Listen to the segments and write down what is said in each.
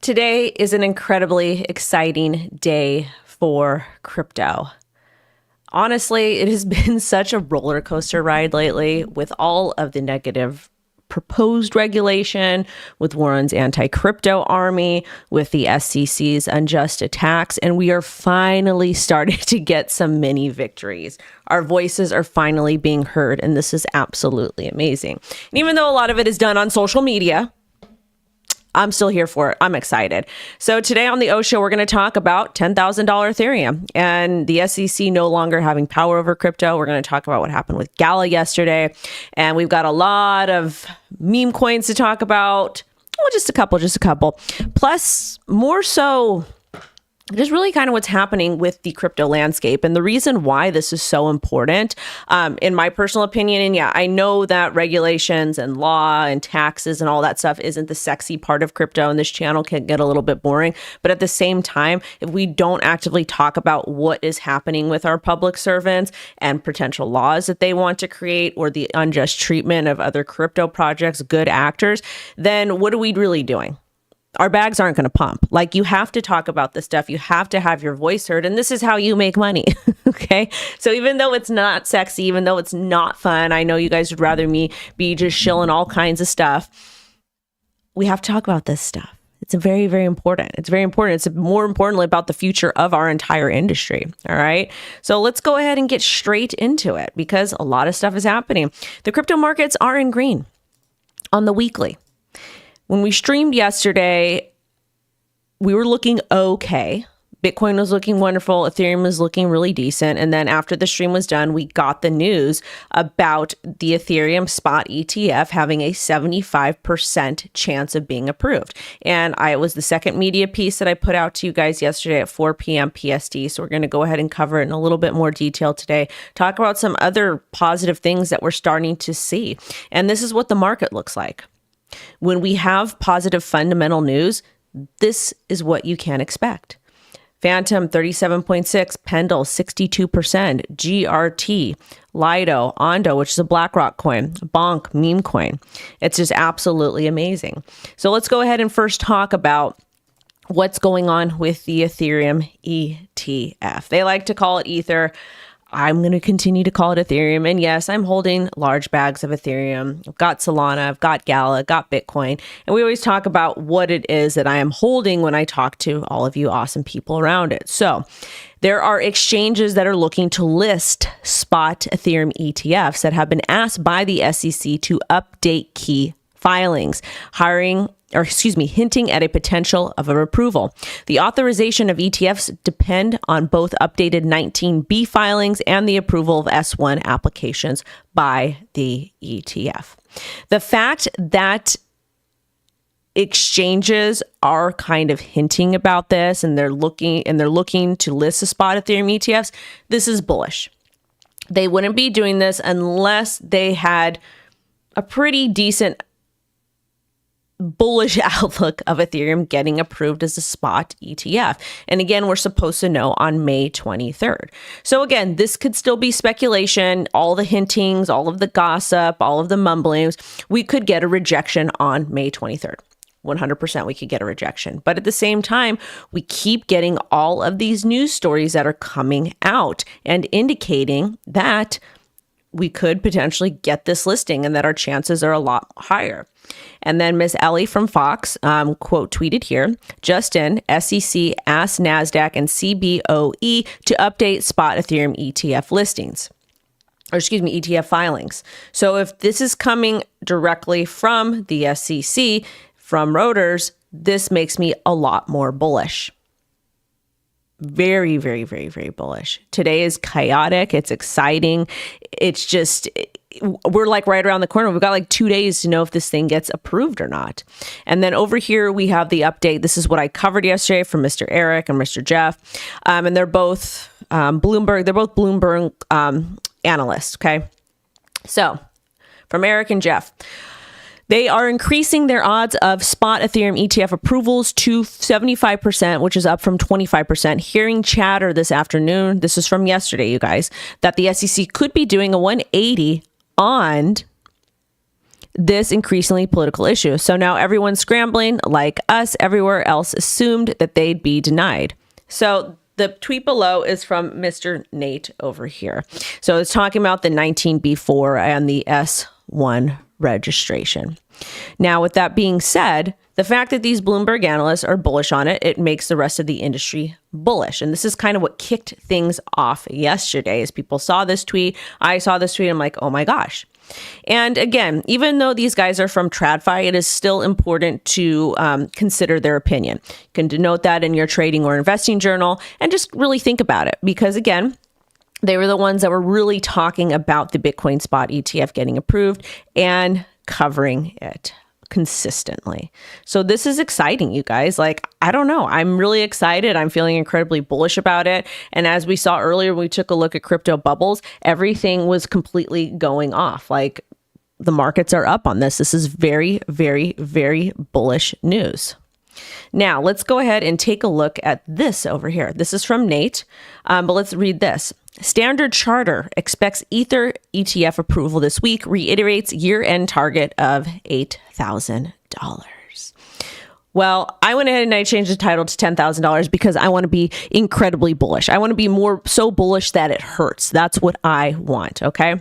Today is an incredibly exciting day for crypto. Honestly, it has been such a roller coaster ride lately with all of the negative proposed regulation, with Warren's anti-crypto army, with the SEC's unjust attacks, and we are finally starting to get some mini victories. Our voices are finally being heard, and this is absolutely amazing. And even though a lot of it is done on social media, I'm still here for it. I'm excited. So today on the O Show, we're going to talk about $10,000 Ethereum and the SEC no longer having power over crypto. We're going to talk about what happened with Gala yesterday. And we've got a lot of meme coins to talk about. Well, just a couple. Plus, more so, just really kind of what's happening with the crypto landscape and the reason why this is so important, in my personal opinion. And yeah, I know that regulations and law and taxes and all that stuff isn't the sexy part of crypto, and this channel can get a little bit boring. But at the same time, if we don't actively talk about what is happening with our public servants and potential laws that they want to create, or the unjust treatment of other crypto projects, good actors, then what are we really doing? Our bags aren't going to pump. Like, you have to talk about this stuff. You have to have your voice heard. And this is how you make money. Okay. So even though it's not sexy, even though it's not fun, I know you guys would rather me be just shilling all kinds of stuff. We have to talk about this stuff. It's very, very important. It's very important. It's more importantly about the future of our entire industry. All right. So let's go ahead and get straight into it, because a lot of stuff is happening. The crypto markets are in green on the weekly. When we streamed yesterday, we were looking okay. Bitcoin was looking wonderful. Ethereum was looking really decent. And then after the stream was done, we got the news about the Ethereum spot ETF having a 75% chance of being approved. And it was the second media piece that I put out to you guys yesterday at 4 p.m. PST. So we're going to go ahead and cover it in a little bit more detail today. Talk about some other positive things that we're starting to see. And this is what the market looks like. When we have positive fundamental news, this is what you can expect. Phantom 37.6, Pendle 62%, GRT, Lido, Ondo, which is a BlackRock coin, Bonk, meme coin. It's just absolutely amazing. So let's go ahead and first talk about what's going on with the Ethereum ETF. They like to call it Ether. I'm going to continue to call it Ethereum. And yes, I'm holding large bags of Ethereum. I've got Solana, I've got Gala, I've got Bitcoin. And we always talk about what it is that I am holding when I talk to all of you awesome people around it. So there are exchanges that are looking to list spot Ethereum ETFs that have been asked by the SEC to update key filings, hinting at a potential of an approval. The authorization of ETFs depend on both updated 19B filings and the approval of S1 applications by the ETF. The fact that exchanges are kind of hinting about this and they're looking to list a spot Ethereum ETFs, this is bullish. They wouldn't be doing this unless they had a pretty decent bullish outlook of Ethereum getting approved as a spot ETF. And again, we're supposed to know on May 23rd. So again, this could still be speculation, all the hintings, all of the gossip, all of the mumblings. We could get a rejection on May 23rd. 100% we could get a rejection. But at the same time, we keep getting all of these news stories that are coming out and indicating that we could potentially get this listing and that our chances are a lot higher. And then Miss Ellie from Fox, quote tweeted here, Justin, SEC asked NASDAQ and CBOE to update spot Ethereum ETF listings, ETF filings. So if this is coming directly from the SEC, from Reuters, this makes me a lot more bullish. Very, very, very, very bullish. Today is chaotic. It's exciting. It's just, we're like right around the corner. We've got like 2 days to know if this thing gets approved or not. And then over here, we have the update. This is what I covered yesterday from Mr. Eric and Mr. Jeff. And they're both Bloomberg. They're both Bloomberg analysts. Okay. So from Eric and Jeff, they are increasing their odds of spot Ethereum ETF approvals to 75%, which is up from 25%. Hearing chatter this afternoon, this is from yesterday, you guys, that the SEC could be doing a 180 on this increasingly political issue. So now everyone's scrambling, like us, everywhere else assumed that they'd be denied. So the tweet below is from Mr. Nate over here. So it's talking about the 19B4 and the S1 registration. Now, with that being said, the fact that these Bloomberg analysts are bullish on it, it makes the rest of the industry bullish. And this is kind of what kicked things off yesterday as people saw this tweet. I saw this tweet. I'm like, oh my gosh. And again, even though these guys are from TradFi, it is still important to consider their opinion. You can denote that in your trading or investing journal and just really think about it. Because again, they were the ones that were really talking about the Bitcoin spot ETF getting approved and covering it consistently. So this is exciting, you guys. Like, I don't know. I'm really excited. I'm feeling incredibly bullish about it. And as we saw earlier, we took a look at crypto bubbles. Everything was completely going off. Like, the markets are up on this. This is very, very, very bullish news. Now, let's go ahead and take a look at this over here. This is from Nate, but let's read this. Standard Charter expects Ether ETF approval this week, reiterates year-end target of $8,000. Well, I went ahead and I changed the title to $10,000 because I want to be incredibly bullish. I want to be so bullish that it hurts. That's what I want, okay?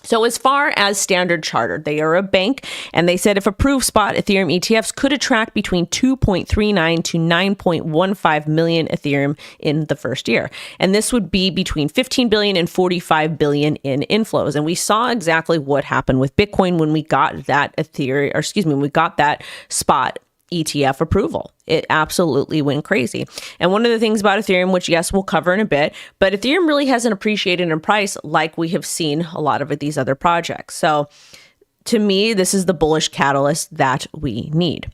So as far as Standard Chartered, they are a bank, and they said if approved, spot Ethereum ETFs could attract between 2.39 to 9.15 million Ethereum in the first year. And this would be between 15 billion and 45 billion in inflows. And we saw exactly what happened with Bitcoin when we got that when we got that spot ETF approval. It absolutely went crazy. And one of the things about Ethereum, which yes, we'll cover in a bit, but Ethereum really hasn't appreciated in price like we have seen a lot of these other projects. So to me, this is the bullish catalyst that we need.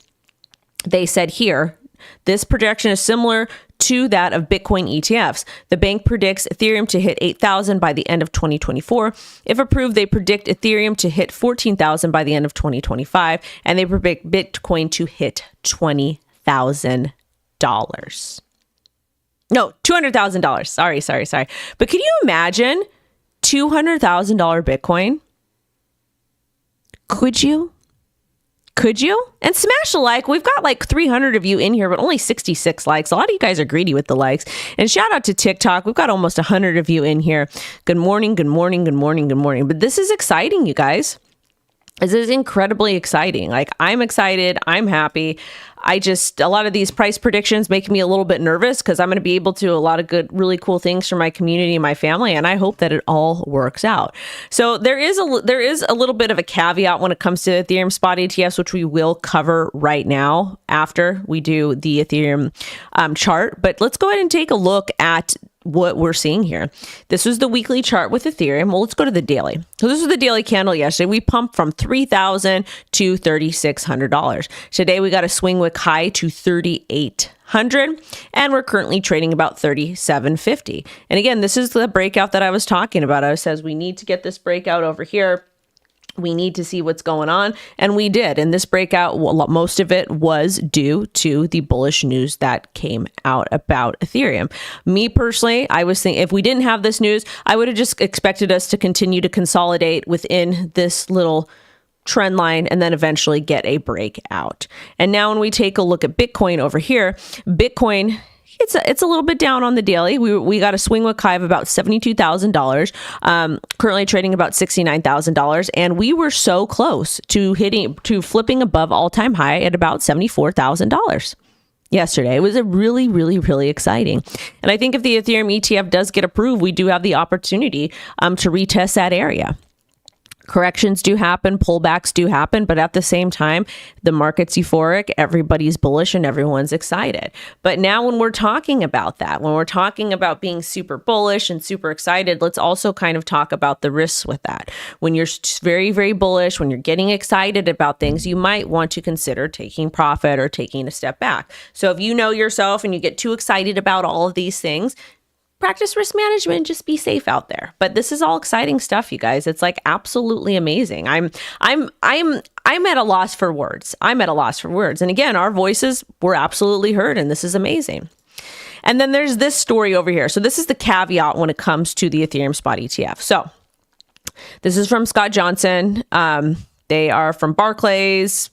They said here, this projection is similar to that of Bitcoin ETFs. The bank predicts Ethereum to hit 8,000 by the end of 2024. If approved, they predict Ethereum to hit 14,000 by the end of 2025, and they predict Bitcoin to hit $20,000. No, $200,000. Sorry. But can you imagine $200,000 Bitcoin? Could you? And smash a like. We've got like 300 of you in here, but only 66 likes. A lot of you guys are greedy with the likes. And shout out to TikTok. We've got almost 100 of you in here. Good morning. But this is exciting, you guys. This is incredibly exciting. Like, I'm excited. I'm happy. A lot of these price predictions make me a little bit nervous because I'm going to be able to do a lot of good, really cool things for my community and my family. And I hope that it all works out. So there is a little bit of a caveat when it comes to Ethereum spot ETFs, which we will cover right now after we do the Ethereum chart. But let's go ahead and take a look at what we're seeing here. This was the weekly chart with Ethereum. Well, let's go to the daily. So this was the daily candle yesterday. We pumped from $3,000 to $3,600. Today we got a swing wick high to 3,800, and we're currently trading about 3,750. And again, this is the breakout that I was talking about. I says we need to get this breakout over here. We need to see what's going on. And we did. And this breakout, most of it was due to the bullish news that came out about Ethereum. Me personally, I was thinking if we didn't have this news, I would have just expected us to continue to consolidate within this little trend line and then eventually get a breakout. And now when we take a look at Bitcoin over here, Bitcoin, it's a little bit down on the daily. We got a swing wick high of about $72,000, currently trading about $69,000, and we were so close to flipping above all-time high at about $74,000 yesterday. It was a really, really, really exciting. And I think if the Ethereum ETF does get approved, we do have the opportunity to retest that area. Corrections do happen, pullbacks do happen, but at the same time, the market's euphoric, everybody's bullish, and everyone's excited. But now when we're talking about that, when we're talking about being super bullish and super excited, let's also kind of talk about the risks with that. When you're very, very bullish, when you're getting excited about things, you might want to consider taking profit or taking a step back. So if you know yourself and you get too excited about all of these things, practice risk management, just be safe out there. But this is all exciting stuff, you guys. It's like absolutely amazing. I'm at a loss for words. I'm at a loss for words. And again, our voices were absolutely heard, and this is amazing. And then there's this story over here. So this is the caveat when it comes to the Ethereum spot ETF. So this is from Scott Johnson. They are from Barclays,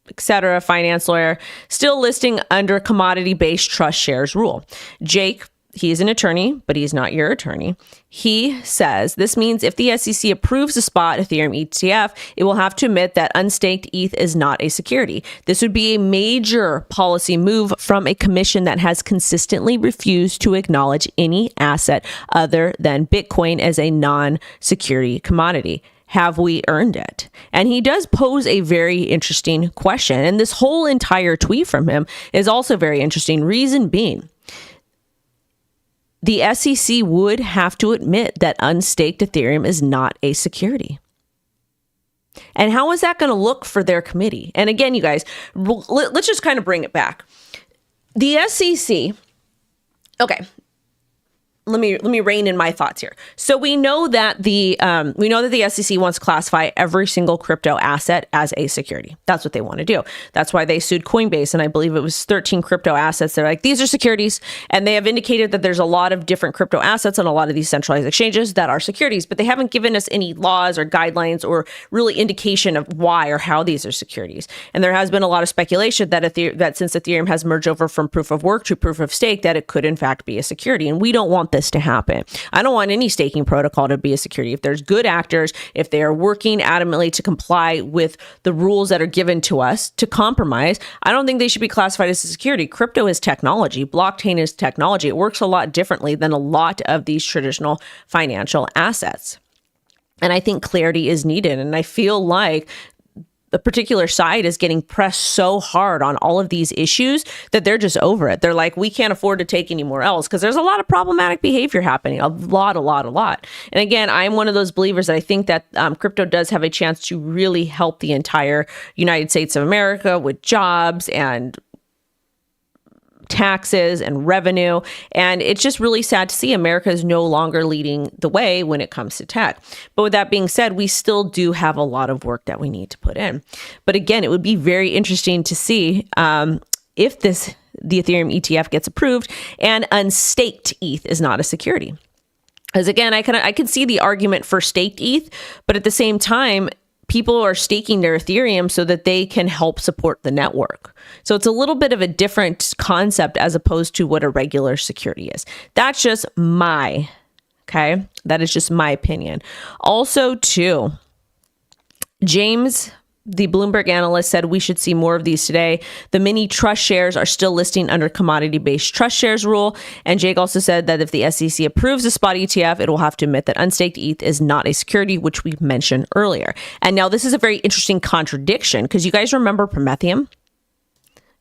etc., finance lawyer, still listing under commodity-based trust shares rule. Jake, he's an attorney, but he's not your attorney. He says this means if the SEC approves a spot Ethereum ETF, it will have to admit that unstaked ETH is not a security. This would be a major policy move from a commission that has consistently refused to acknowledge any asset other than Bitcoin as a non-security commodity. Have we earned it? And he does pose a very interesting question. And this whole entire tweet from him is also very interesting. Reason being, the SEC would have to admit that unstaked Ethereum is not a security. And how is that going to look for their committee? And again, you guys, let's just kind of bring it back. The SEC, okay. Let me rein in my thoughts here. So we know that the SEC wants to classify every single crypto asset as a security. That's what they want to do. That's why they sued Coinbase, and I believe it was 13 crypto assets. They're like, these are securities, and they have indicated that there's a lot of different crypto assets on a lot of these centralized exchanges that are securities, but they haven't given us any laws or guidelines or really indication of why or how these are securities. And there has been a lot of speculation that that since Ethereum has merged over from proof of work to proof of stake, that it could in fact be a security, and we don't want this to happen. I don't want any staking protocol to be a security. If there's good actors, if they are working adamantly to comply with the rules that are given to us to compromise, I don't think they should be classified as a security. Crypto is technology. Blockchain is technology. It works a lot differently than a lot of these traditional financial assets. And I think clarity is needed. And I feel like the particular side is getting pressed so hard on all of these issues that they're just over it. They're like, we can't afford to take anymore else because there's a lot of problematic behavior happening, a lot. And again, I'm one of those believers that I think that crypto does have a chance to really help the entire United States of America with jobs and taxes and revenue. And it's just really sad to see America is no longer leading the way when it comes to tech. But with that being said, we still do have a lot of work that we need to put in. But again, it would be very interesting to see if the Ethereum ETF gets approved and unstaked ETH is not a security. Because again, I can see the argument for staked ETH, but at the same time, people are staking their Ethereum so that they can help support the network. So it's a little bit of a different concept as opposed to what a regular security is. That's just that is just my opinion. Also, too, James, the Bloomberg analyst, said we should see more of these today. The mini trust shares are still listing under commodity-based trust shares rule. And Jake also said that if the SEC approves a spot ETF, it will have to admit that unstaked ETH is not a security, which we mentioned earlier. And now this is a very interesting contradiction because you guys remember Prometheum?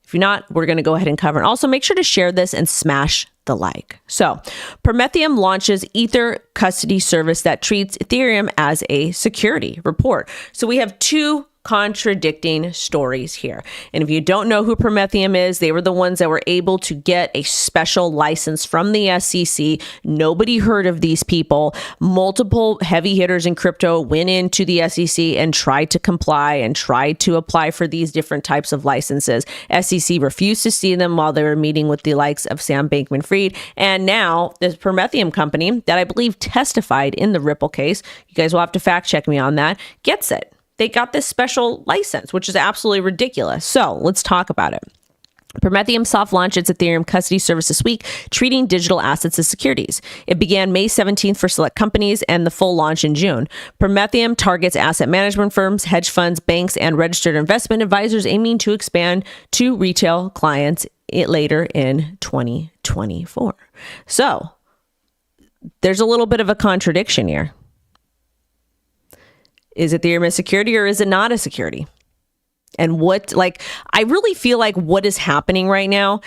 If you're not, we're going to go ahead and cover it. Also, make sure to share this and smash the like. So, Prometheum launches Ether custody service that treats Ethereum as a security report. So we have two contradicting stories here. And if you don't know who Prometheum is, they were the ones that were able to get a special license from the SEC. Nobody heard of these people. Multiple heavy hitters in crypto went into the SEC and tried to comply and tried to apply for these different types of licenses. SEC refused to see them while they were meeting with the likes of Sam Bankman-Fried. And now this Prometheum company that I believe testified in the Ripple case, you guys will have to fact check me on that, gets it. They got this special license, which is absolutely ridiculous. So let's talk about it. Prometheum soft launched its Ethereum custody service this week, treating digital assets as securities. It began May 17th for select companies and the full launch in June. Prometheum targets asset management firms, hedge funds, banks, and registered investment advisors, aiming to expand to retail clients later in 2024. So there's a little bit of a contradiction here. Is Ethereum a security or is it not a security? And I really feel like what is happening right now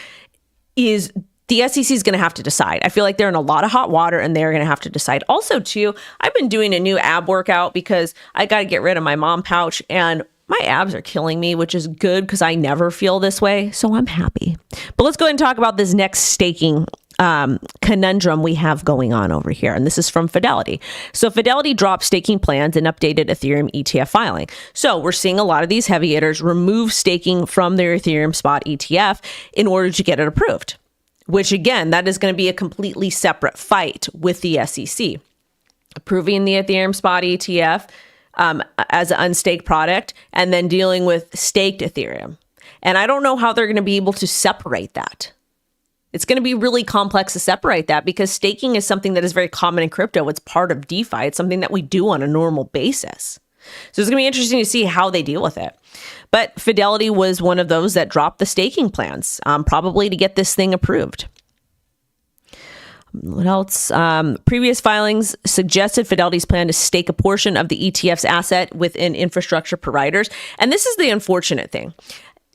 is the SEC is going to have to decide. I feel like they're in a lot of hot water and they're going to have to decide. Also, too, I've been doing a new ab workout because I got to get rid of my mom pouch and my abs are killing me, which is good because I never feel this way. So I'm happy. But let's go ahead and talk about this next staking conundrum we have going on over here. And this is from Fidelity. So Fidelity dropped staking plans and updated Ethereum ETF filing. So we're seeing a lot of these heavy hitters remove staking from their Ethereum spot ETF in order to get it approved, which again, that is going to be a completely separate fight with the SEC. Approving the Ethereum spot ETF as an unstaked product, and then dealing with staked Ethereum. And I don't know how they're going to be able to separate that. It's going to be really complex to separate that because staking is something that is very common in crypto. It's part of DeFi. It's something that we do on a normal basis. So it's going to be interesting to see how they deal with it. But Fidelity was one of those that dropped the staking plans, probably to get this thing approved. What else? Previous filings suggested Fidelity's plan to stake a portion of the ETF's asset within infrastructure providers. And this is the unfortunate thing.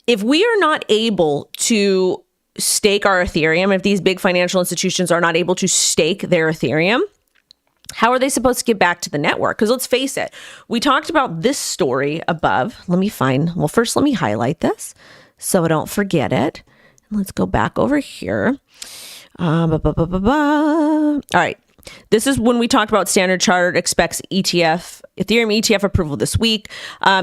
If we are not able to stake our Ethereum, if these big financial institutions are not able to stake their Ethereum, how are they supposed to get back to the network? Because let's face it, we talked about this story above. First let me highlight this so I don't forget it. Let's go back over here. All right. This is when we talked about Standard Chartered expects Ethereum ETF approval this week.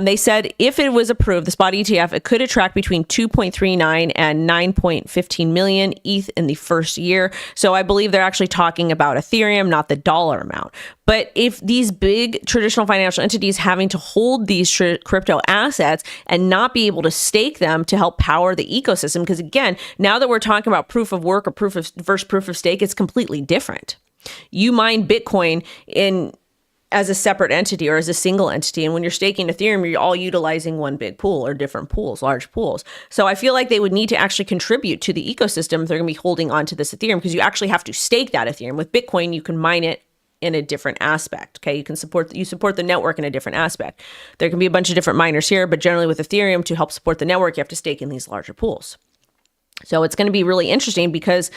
They said if it was approved, the spot ETF, it could attract between 2.39 and 9.15 million ETH in the first year. So I believe they're actually talking about Ethereum, not the dollar amount. But if these big traditional financial entities having to hold these crypto assets and not be able to stake them to help power the ecosystem, because again, now that we're talking about proof of work or proof of stake, it's completely different. You mine Bitcoin as a separate entity or as a single entity. And when you're staking Ethereum, you're all utilizing one big pool or different pools, large pools. So I feel like they would need to actually contribute to the ecosystem if they're going to be holding on to this Ethereum, because you actually have to stake that Ethereum. With Bitcoin, you can mine it in a different aspect. Okay. You support the network in a different aspect. There can be a bunch of different miners here, but generally with Ethereum, to help support the network, you have to stake in these larger pools. So it's going to be really interesting because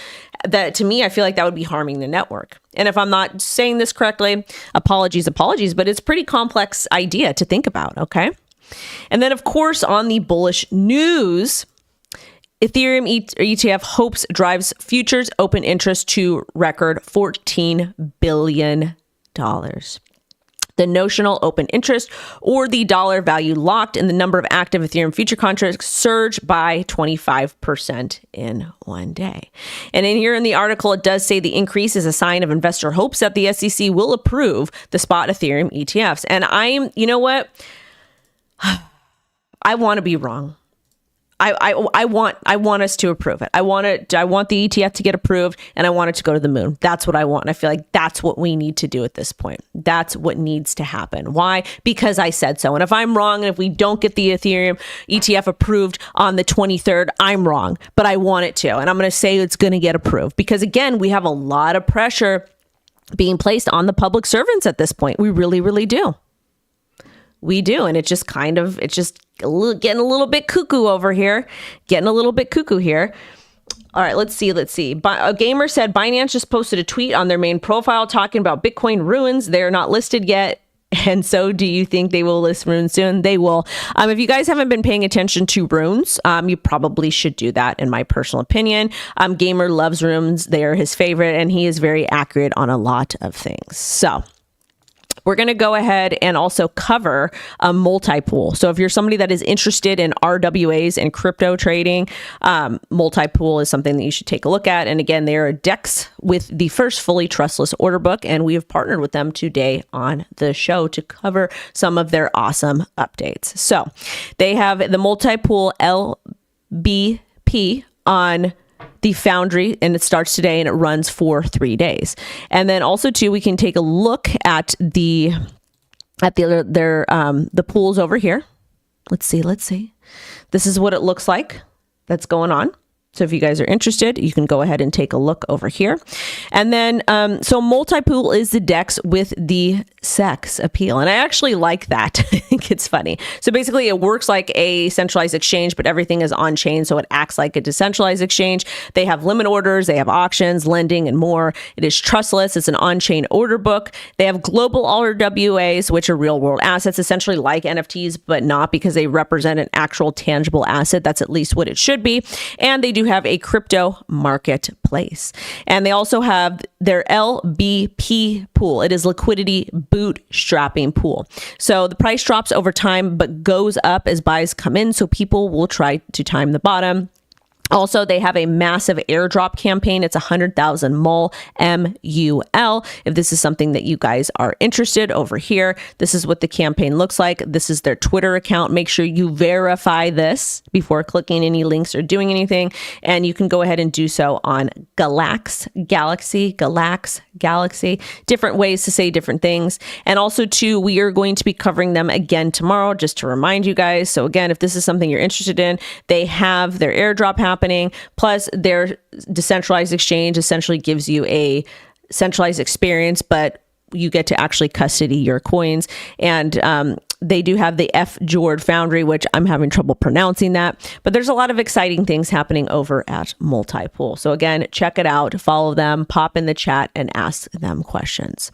to me, I feel like that would be harming the network. And if I'm not saying this correctly, apologies, but it's a pretty complex idea to think about. Okay. And then of course, on the bullish news, Ethereum ETF hopes drives futures open interest to record $14 billion. The notional open interest, or the dollar value locked in the number of active Ethereum future contracts, surged by 25% in one day. And in here in the article, it does say the increase is a sign of investor hopes that the SEC will approve the spot Ethereum ETFs. And you know what? I want to be wrong. I want us to approve it. I want the ETF to get approved, and I want it to go to the moon. That's what I want. And I feel like that's what we need to do at this point. That's what needs to happen. Why? Because I said so. And if I'm wrong, and if we don't get the Ethereum ETF approved on the 23rd, I'm wrong. But I want it to. And I'm going to say it's going to get approved. Because again, we have a lot of pressure being placed on the public servants at this point. We really, really do. We do. And it's just getting a little bit cuckoo over here. All right, let's see. A gamer said Binance just posted a tweet on their main profile talking about Bitcoin ruins. They're not listed yet. And so do you think they will list runes soon? They will. If you guys haven't been paying attention to runes, you probably should do that, in my personal opinion. Gamer loves runes. They are his favorite, and he is very accurate on a lot of things. So we're going to go ahead and also cover a Multipool. So if you're somebody that is interested in RWAs and crypto trading, Multipool is something that you should take a look at. And again, they are DEX with the first fully trustless order book. And we have partnered with them today on the show to cover some of their awesome updates. So they have the Multipool LBP on the Foundry, and it starts today and it runs for 3 days. And then also too, we can take a look at the pools over here. Let's see. This is what it looks like that's going on. So if you guys are interested, you can go ahead and take a look over here. And then, so Multipool is the DEX with the sex appeal. And I actually like that. I think it's funny. So basically it works like a centralized exchange, but everything is on chain. So it acts like a decentralized exchange. They have limit orders, they have auctions, lending, and more. It is trustless. It's an on-chain order book. They have global RWAs, which are real world assets, essentially like NFTs, but not, because they represent an actual tangible asset. That's at least what it should be. And they do have a crypto marketplace. And they also have their LBP pool. It is liquidity bootstrapping pool. So the price drops over time, but goes up as buys come in. So people will try to time the bottom. Also, they have a massive airdrop campaign. It's 100,000 mul, MUL. If this is something that you guys are interested over here, this is what the campaign looks like. This is their Twitter account. Make sure you verify this before clicking any links or doing anything. And you can go ahead and do so on Galax Galaxy, different ways to say different things. And also too, we are going to be covering them again tomorrow, just to remind you guys. So again, if this is something you're interested in, they have their airdrop happening. Plus, their decentralized exchange essentially gives you a centralized experience, but you get to actually custody your coins. And they do have the F-Jord Foundry, which I'm having trouble pronouncing that. But there's a lot of exciting things happening over at Multipool. So again, check it out, follow them, pop in the chat, and ask them questions.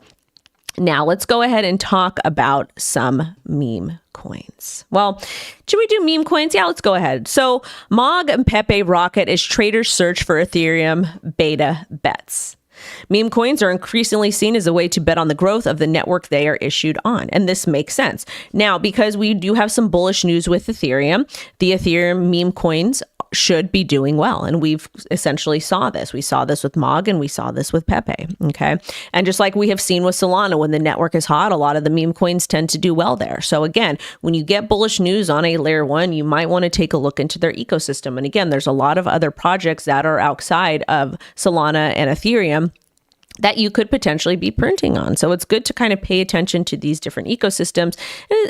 Now, let's go ahead and talk about some meme coins. Well, should we do meme coins? Yeah, let's go ahead. So Mog and Pepe rocket as traders search for Ethereum beta bets. Meme coins are increasingly seen as a way to bet on the growth of the network they are issued on. And this makes sense. Now, because we do have some bullish news with Ethereum, the Ethereum meme coins should be doing well. And we've essentially saw this. We saw this with Mog and we saw this with Pepe. Okay. And just like we have seen with Solana, when the network is hot, a lot of the meme coins tend to do well there. So again, when you get bullish news on a layer one, you might want to take a look into their ecosystem. And again, there's a lot of other projects that are outside of Solana and Ethereum that you could potentially be printing on. So it's good to kind of pay attention to these different ecosystems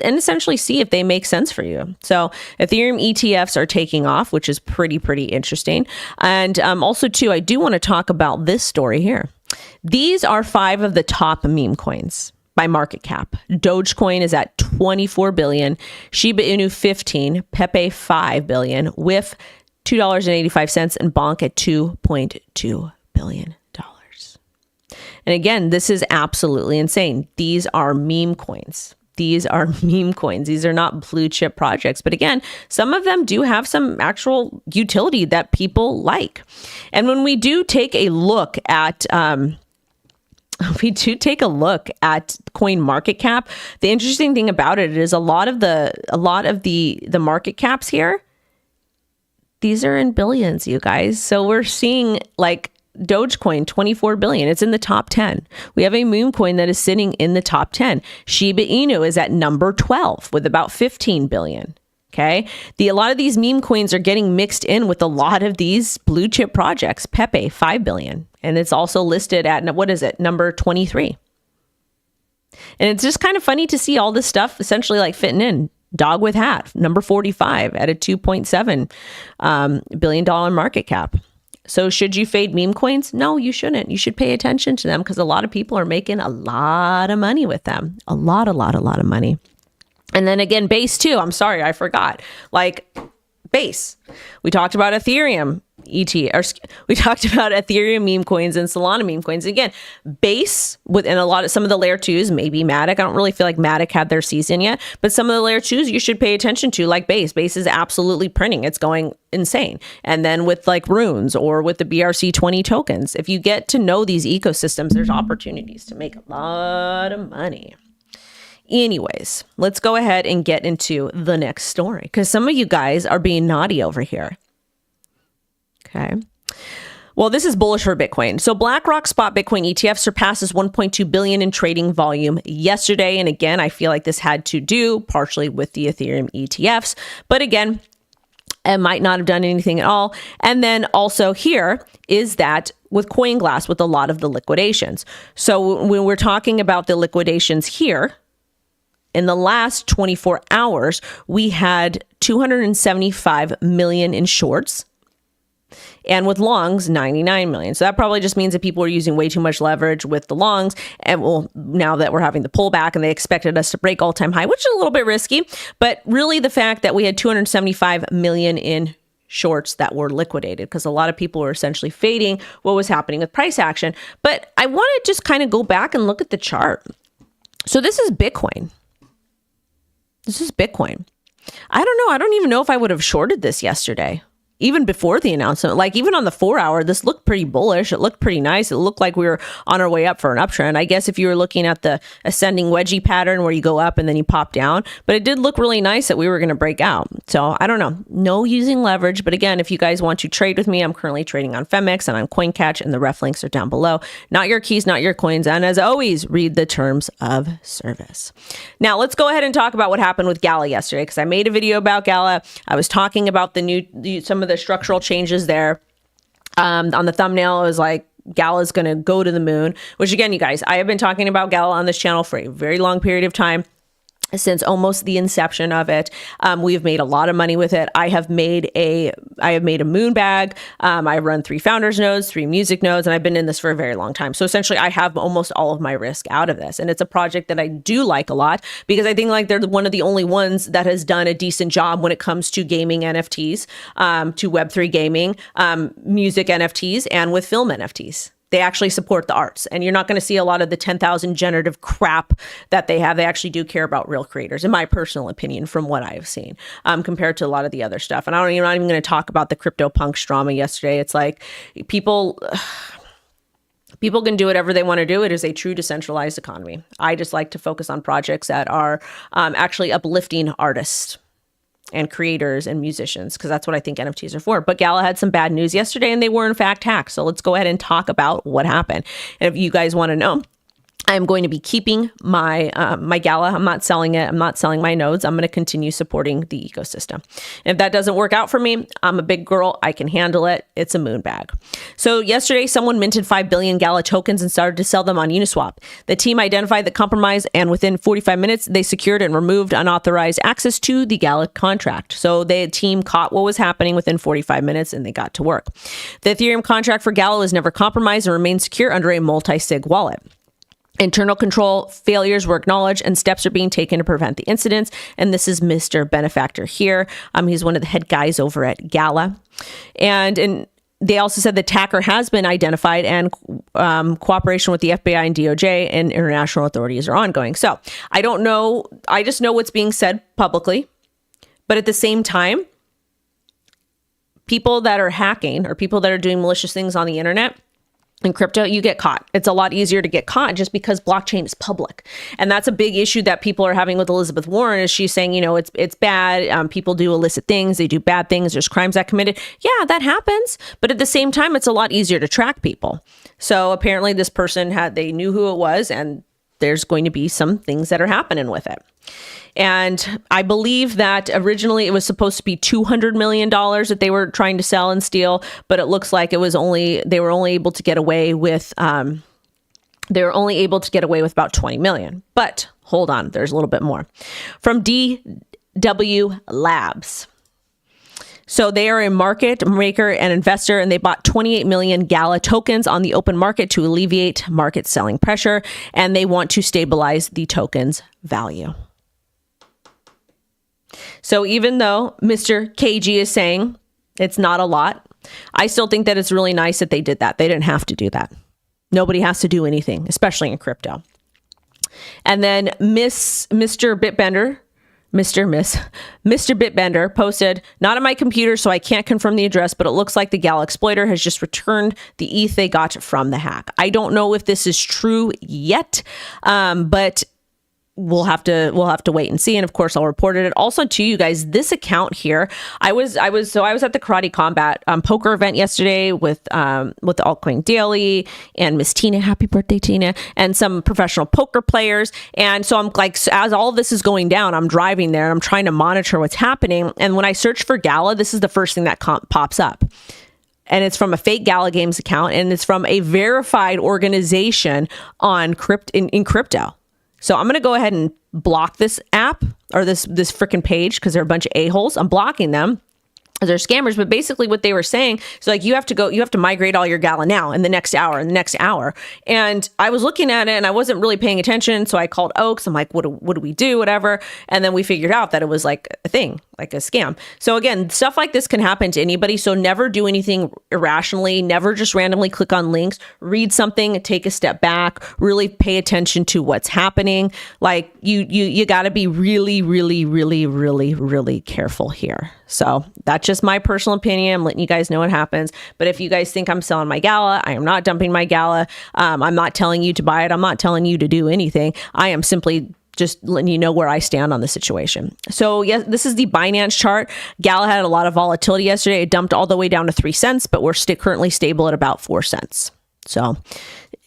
and essentially see if they make sense for you. So Ethereum ETFs are taking off, which is pretty interesting. And also too, I do want to talk about this story here. These are 5 of the top meme coins by market cap. Dogecoin is at 24 billion, Shiba Inu 15, Pepe 5 billion, WIF $2.85, and Bonk at $2.2 billion. And again, this is absolutely insane. These are meme coins. These are meme coins. These are not blue chip projects. But again, some of them do have some actual utility that people like. And when we do take a look at coin market cap, the interesting thing about it is a lot of the market caps here, these are in billions, you guys. So we're seeing like Dogecoin, 24 billion. It's in the top 10. We have a meme coin that is sitting in the top 10. Shiba Inu is at number 12 with about 15 billion. Okay. A lot of these meme coins are getting mixed in with a lot of these blue chip projects. Pepe, 5 billion. And it's also listed at, what is it? Number 23. And it's just kind of funny to see all this stuff essentially like fitting in. Dog with hat, number 45 at a $2.7 billion market cap. So should you fade meme coins? No, you shouldn't. You should pay attention to them because a lot of people are making a lot of money with them. A lot of money. And then again, Base too. I'm sorry, I forgot. Like Base. We talked about Ethereum we talked about Ethereum meme coins and Solana meme coins. Again, Base within some of the layer 2s, maybe Matic. I don't really feel like Matic had their season yet, but some of the layer 2s you should pay attention to, like Base. Base is absolutely printing. It's going insane. And then with like Runes or with the BRC20 tokens, if you get to know these ecosystems, there's opportunities to make a lot of money. Anyways, let's go ahead and get into the next story because some of you guys are being naughty over here. Okay. Well, this is bullish for Bitcoin. So BlackRock spot Bitcoin ETF surpasses 1.2 billion in trading volume yesterday. And again, I feel like this had to do partially with the Ethereum ETFs. But again, it might not have done anything at all. And then also here is that with CoinGlass with a lot of the liquidations. So when we're talking about the liquidations here, in the last 24 hours, we had 275 million in shorts. And with longs, 99 million. So that probably just means that people are using way too much leverage with the longs. And well, now that we're having the pullback and they expected us to break all-time high, which is a little bit risky. But really the fact that we had 275 million in shorts that were liquidated because a lot of people were essentially fading what was happening with price action. But I want to just kind of go back and look at the chart. So this is Bitcoin. This is Bitcoin. I don't know. I don't even know if I would have shorted this yesterday. even before the announcement. Like even on the 4-hour, this looked pretty bullish. It looked pretty nice. It looked like we were on our way up for an uptrend. I guess if you were looking at the ascending wedgie pattern where you go up and then you pop down, but it did look really nice that we were going to break out. So I don't know, no using leverage. But again, if you guys want to trade with me, I'm currently trading on Femex and on CoinCatch, and the ref links are down below. Not your keys, not your coins. And as always, read the terms of service. Now let's go ahead and talk about what happened with Gala yesterday, because I made a video about Gala. I was talking about some of the structural changes there. On the thumbnail, it was like, Gala's going to go to the moon, which again, you guys, I have been talking about Gala on this channel for a very long period of time. Since almost the inception of it. We've made a lot of money with it. I have made a moon bag. I run 3 founders nodes, 3 music nodes, and I've been in this for a very long time. So essentially I have almost all of my risk out of this. And it's a project that I do like a lot, because I think like they're one of the only ones that has done a decent job when it comes to gaming NFTs, to Web3 gaming, music NFTs, and with film NFTs. They actually support the arts, and you're not going to see a lot of the 10,000 generative crap that they have. They actually do care about real creators, in my personal opinion, from what I have seen, compared to a lot of the other stuff. And I'm not even going to talk about the CryptoPunks drama yesterday. It's like people can do whatever they want to do. It is a true decentralized economy. I just like to focus on projects that are actually uplifting artists and creators and musicians, because that's what I think NFTs are for. But Gala had some bad news yesterday, and they were in fact hacked. So let's go ahead and talk about what happened. And if you guys want to know, I'm going to be keeping my my Gala. I'm not selling it. I'm not selling my nodes. I'm going to continue supporting the ecosystem. And if that doesn't work out for me, I'm a big girl. I can handle it. It's a moon bag. So yesterday, someone minted 5 billion Gala tokens and started to sell them on Uniswap. The team identified the compromise, and within 45 minutes, they secured and removed unauthorized access to the Gala contract. So the team caught what was happening within 45 minutes, and they got to work. The Ethereum contract for Gala was never compromised and remains secure under a multi-sig wallet. Internal control failures were acknowledged, and steps are being taken to prevent the incidents. And this is Mr. Benefactor here. He's one of the head guys over at Gala. And they also said the attacker has been identified, and cooperation with the FBI and DOJ and international authorities are ongoing. So I don't know. I just know what's being said publicly. But at the same time, people that are hacking or people that are doing malicious things on the internet, in crypto, you get caught. It's a lot easier to get caught just because blockchain is public. And that's a big issue that people are having with Elizabeth Warren, is she's saying, it's bad. People do illicit things. They do bad things. There's crimes that committed. Yeah, that happens. But at the same time, it's a lot easier to track people. So apparently this person they knew who it was, and there's going to be some things that are happening with it. And I believe that originally it was supposed to be $200 million that they were trying to sell and steal, but it looks like they were only able to get away with about 20 million. But hold on, there's a little bit more. From DW Labs. So they are a market maker and investor, and they bought 28 million Gala tokens on the open market to alleviate market selling pressure, and they want to stabilize the token's value. So even though Mr. KG is saying it's not a lot, I still think that it's really nice that they did that. They didn't have to do that. Nobody has to do anything, especially in crypto. And then Mr. Bitbender posted, not on my computer, so I can't confirm the address, but it looks like the Gala exploiter has just returned the ETH they got from the hack. I don't know if this is true yet, but we'll have to wait and see. And of course, I'll report it. Also, to you guys, this account here, I was at the Karate Combat poker event yesterday with the Altcoin Daily and Miss Tina. Happy birthday, Tina! And some professional poker players. And so I'm like, as all this is going down, I'm driving there and I'm trying to monitor what's happening. And when I search for Gala, this is the first thing that pops up. And it's from a fake Gala Games account, and it's from a verified organization in crypto. So I'm going to go ahead and block this app or this freaking page, because they're a bunch of a-holes. I'm blocking them. They're scammers. But basically what they were saying is like, you have to migrate all your Gala now in the next hour, And I was looking at it and I wasn't really paying attention. So I called Oaks. I'm like, what do we do? Whatever. And then we figured out that it was like a thing. like a scam. So again, stuff like this can happen to anybody. So never do anything irrationally, never just randomly click on links, read something, take a step back, really pay attention to what's happening. Like you got to be really, really, really, really, really careful here. So that's just my personal opinion. I'm letting you guys know what happens. But if you guys think I'm selling my Gala, I am not dumping my Gala. I'm not telling you to buy it. I'm not telling you to do anything. I am simply just letting you know where I stand on the situation. So yes, this is the Binance chart. Gala had a lot of volatility yesterday. It dumped all the way down to 3 cents, but we're currently stable at about 4 cents. So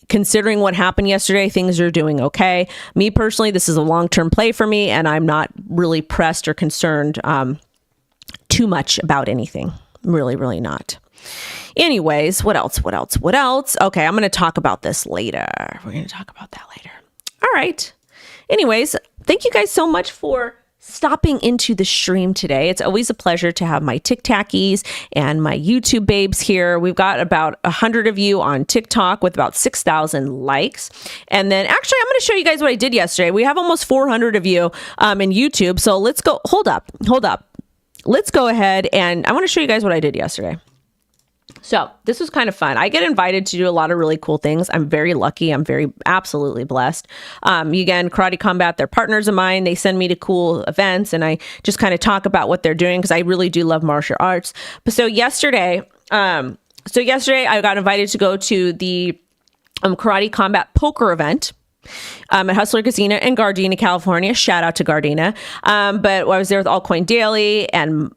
considering what happened yesterday, things are doing okay. Me personally, this is a long-term play for me, and I'm not really pressed or concerned too much about anything. Really, really not. Anyways, what else? Okay, I'm going to talk about this later. We're going to talk about that later. All right. Anyways, thank you guys so much for stopping into the stream today. It's always a pleasure to have my TikTokies and my YouTube babes here. We've got about 100 of you on TikTok with about 6,000 likes. And then actually, I'm going to show you guys what I did yesterday. We have almost 400 of you in YouTube. So let's go. Hold up. Let's go ahead and I want to show you guys what I did yesterday. So this was kind of fun. I get invited to do a lot of really cool things. I'm very lucky. I'm very absolutely blessed. Again, Karate Combat, they're partners of mine. They send me to cool events and I just kind of talk about what they're doing because I really do love martial arts. But so yesterday I got invited to go to the Karate Combat poker event at Hustler Casino in Gardena, California. Shout out to Gardena. But I was there with Altcoin Daily and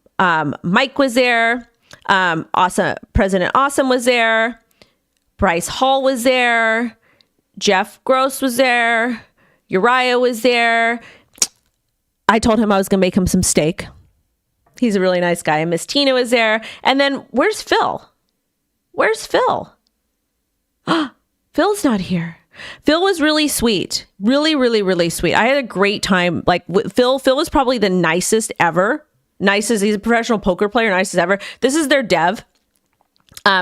Mike was there. Awesome. President Awesome was there. Bryce Hall was there. Jeff Gross was there. Uriah was there. I told him I was going to make him some steak. He's a really nice guy. And Miss Tina was there. And then where's Phil? Where's Phil? Phil's not here. Phil was really sweet. Really, really, really sweet. I had a great time. Like Phil was probably the nicest ever. He's a professional poker player, nicest ever. This is their dev.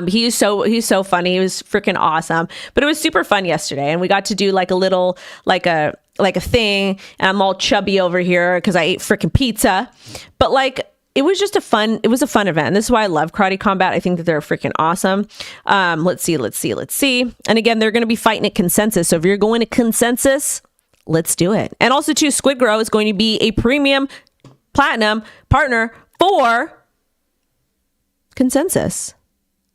He's so funny. He was freaking awesome. But it was super fun yesterday, and we got to do like a little like a thing. And I'm all chubby over here because I ate freaking pizza. But like it was a fun event. And this is why I love Karate Combat. I think that they're freaking awesome. Let's see. And again, they're going to be fighting at Consensus. So if you're going to Consensus, let's do it. And also too, Squidgrow is going to be a premium platinum partner for Consensus.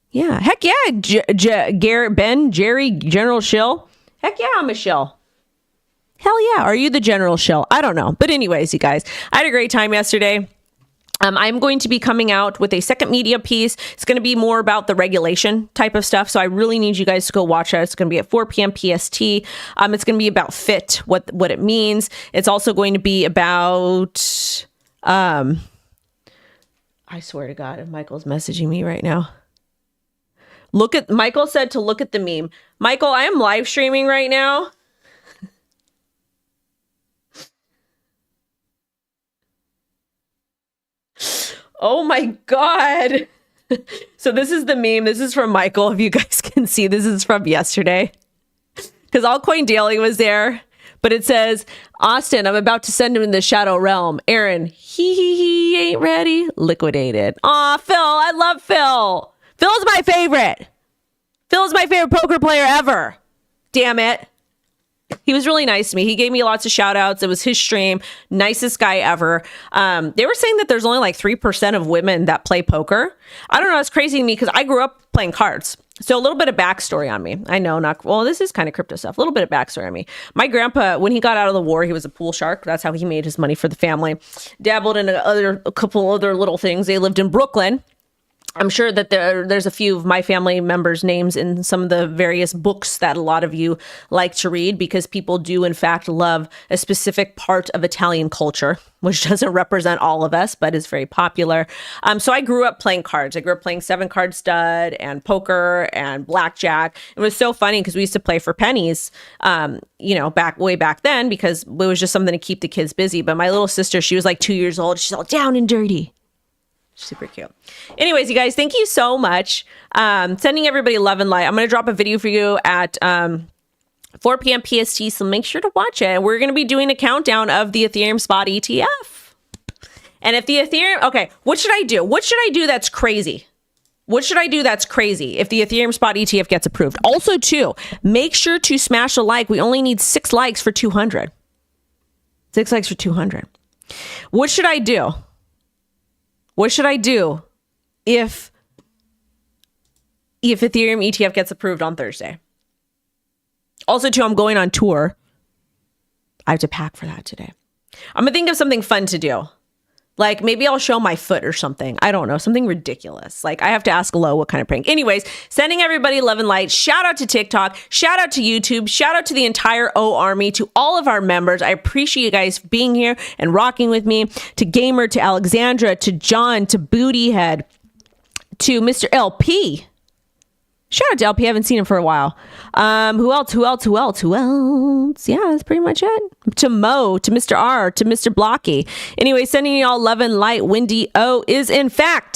Yeah. Heck yeah. Garrett, Ben, Jerry, General Shill. Heck yeah, I'm a shill. Hell yeah. Are you the General Shill? I don't know. But anyways, you guys, I had a great time yesterday. I'm going to be coming out with a second media piece. It's going to be more about the regulation type of stuff. So I really need you guys to go watch that. It's going to be at 4 p.m. PST. It's going to be about FIT, what it means. It's also going to be about... I swear to God, if Michael's messaging me right now. Michael said to look at the meme. Michael, I am live streaming right now. Oh my God. So this is the meme. This is from Michael. If you guys can see, this is from yesterday. Because Altcoin Daily was there. But it says, Austin, I'm about to send him in the shadow realm. Aaron, he ain't ready. Liquidated. Aw, Phil, I love Phil. Phil's my favorite. Phil's my favorite poker player ever. Damn it. He was really nice to me. He gave me lots of shout outs. It was his stream. Nicest guy ever. They were saying that there's only like 3% of women that play poker. I don't know. It's crazy to me because I grew up playing cards. So a little bit of backstory on me. I know, this is kind of crypto stuff. A little bit of backstory on me. My grandpa, when he got out of the war, he was a pool shark. That's how he made his money for the family. Dabbled in a couple other little things. They lived in Brooklyn. I'm sure that there's a few of my family members' names in some of the various books that a lot of you like to read because people do, in fact, love a specific part of Italian culture, which doesn't represent all of us, but is very popular. So I grew up playing cards. I grew up playing 7-card stud and poker and blackjack. It was so funny because we used to play for pennies, way back then because it was just something to keep the kids busy. But my little sister, she was like 2 years old. She's all down and dirty. Super cute. Anyways, you guys, thank you so much. Sending everybody love and light. I'm going to drop a video for you at 4 p.m. PST, so make sure to watch it. We're going to be doing a countdown of the Ethereum spot ETF. And if the Ethereum, okay, what should I do? What should I do that's crazy? What should I do that's crazy if the Ethereum spot ETF gets approved? Also, too, make sure to smash a like. We only need 6 likes for 200. 6 likes for 200. What should I do? What should I do if Ethereum ETF gets approved on Thursday? Also, too, I'm going on tour. I have to pack for that today. I'm going to think of something fun to do. Like, maybe I'll show my foot or something. I don't know. Something ridiculous. Like, I have to ask Lo what kind of prank. Anyways, sending everybody love and light. Shout out to TikTok. Shout out to YouTube. Shout out to the entire O Army, to all of our members. I appreciate you guys being here and rocking with me. To Gamer, to Alexandra, to John, to Bootyhead, to Mr. LP. Shout out to LP. I haven't seen him for a while. Who else? Yeah, that's pretty much it. To Mo, to Mr. R, to Mr. Blocky. Anyway, sending you all love and light. Wendy O is in fact